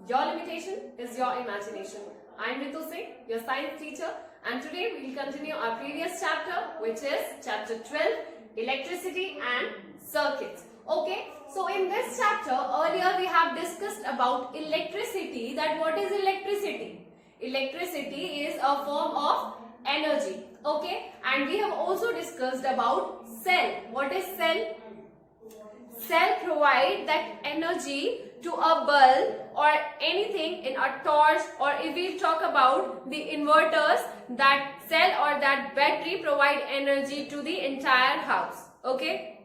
Your limitation is your imagination. I am Ritu Singh, your science teacher, and today we will continue our previous chapter, which is chapter 12, electricity and circuits. Okay, so in this chapter, earlier we have discussed about electricity, that what is electricity? Electricity is a form of energy. Okay, and we have also discussed about cell. What is cell? Cell provide that energy to a bulb or anything in a torch, or if we talk about the inverters, that cell or that battery provide energy to the entire house, okay,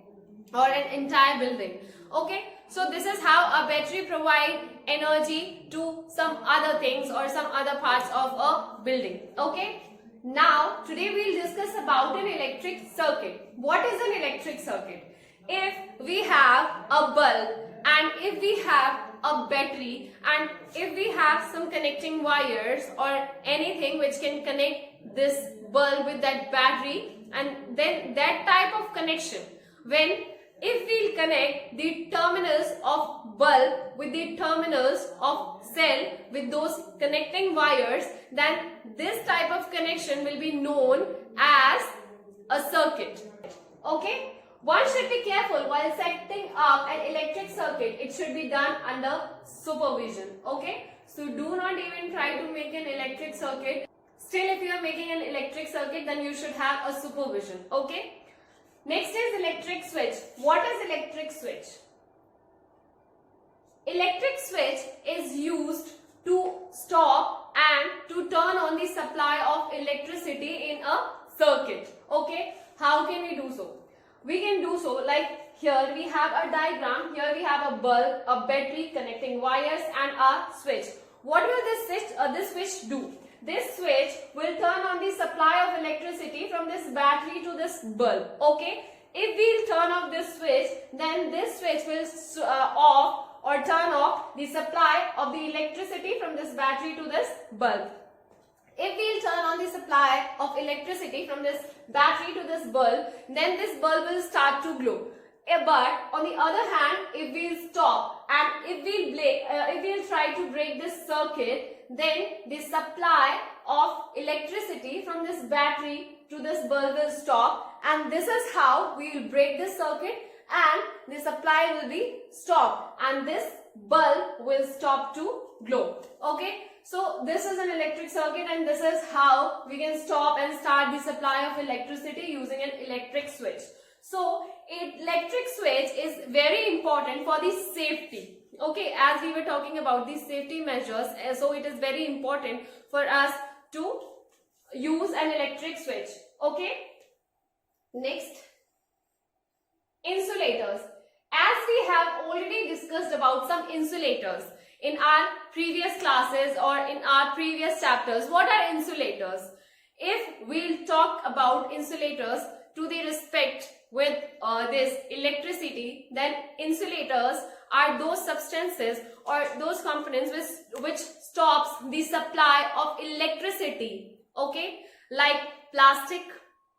or an entire building. Okay, so this is how a battery provide energy to some other things or some other parts of a building. Okay, now today we will discuss about an electric circuit. What is an electric circuit? If we have a bulb and if we have a battery and if we have some connecting wires or anything which can connect this bulb with that battery, and then that type of connection, when if we'll connect the terminals of bulb with the terminals of cell with those connecting wires, then this type of connection will be known as a circuit. Okay? One should be careful while setting up an electric circuit. It should be done under supervision. Okay? So do not even try to make an electric circuit. Still, if you are making an electric circuit, then you should have a supervision. Okay? Next is electric switch. What is electric switch? Electric switch is used to stop and to turn on the supply of electricity in a circuit. Okay? How can we do so? We can do so like here we have a diagram. Here we have a bulb, a battery, connecting wires and a switch. What will this switch do? This switch will turn on the supply of electricity from this battery to this bulb. Okay. If we'll turn off this switch, then this switch will off or turn off the supply of the electricity from this battery to this bulb. If we'll turn on the supply of electricity from this battery to this bulb, then this bulb will start to glow. But on the other hand, if we'll stop and if we'll try to break this circuit, then the supply of electricity from this battery to this bulb will stop, and this is how we will break this circuit and the supply will be stopped and this bulb will stop to glow. Okay. So this is an electric circuit and this is how we can stop and start the supply of electricity using an electric switch. So electric switch is very important for the safety. Okay, as we were talking about these safety measures, so it is very important for us to use an electric switch. Okay. Next, insulators. As we have already discussed about some insulators in our previous classes or in our previous chapters. What are insulators? If we'll talk about insulators to the respect with this electricity, then insulators are those substances or those components which stops the supply of electricity. Okay, like plastic.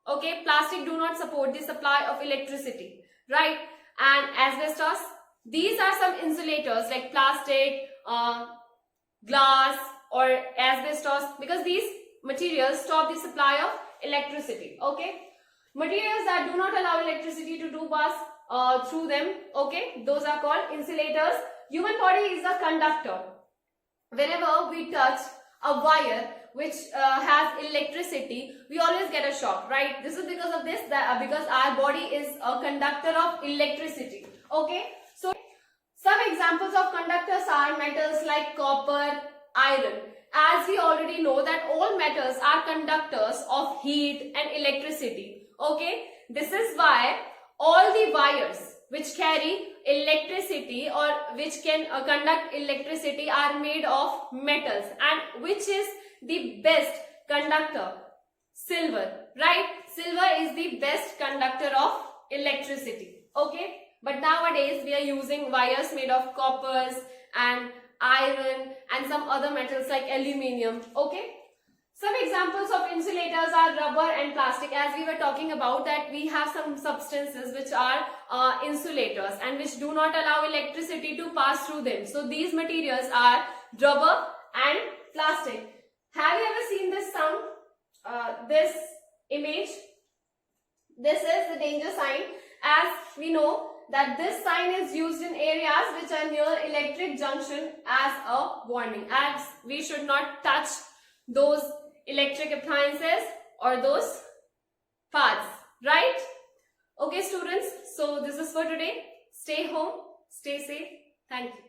Okay, plastic do not support the supply of electricity, right? And asbestos. These are some insulators like plastic, glass or asbestos, because these materials stop the supply of electricity. Okay, materials that do not allow electricity to pass through them. Okay, those are called insulators. Human body is a conductor. Whenever we touch a wire which has electricity, we always get a shock, right? This is because of this, because our body is a conductor of electricity. Okay. So some examples of conductors are metals like copper, iron. As we already know that all metals are conductors of heat and electricity. Okay, this is why all the wires which carry electricity or which can conduct electricity are made of metals. And which is the best conductor? Silver, right? Silver is the best conductor of electricity. Okay. But nowadays we are using wires made of coppers and iron and some other metals like aluminium. Okay. Some examples of insulators are rubber and plastic. As we were talking about that, we have some substances which are insulators and which do not allow electricity to pass through them. So these materials are rubber and plastic. Have you ever seen this sound? This image? This is the danger sign. As we know that this sign is used in areas which are near electric junction as a warning, as we should not touch those electric appliances or those paths, right? Okay students, so this is for today. Stay home, stay safe. Thank you.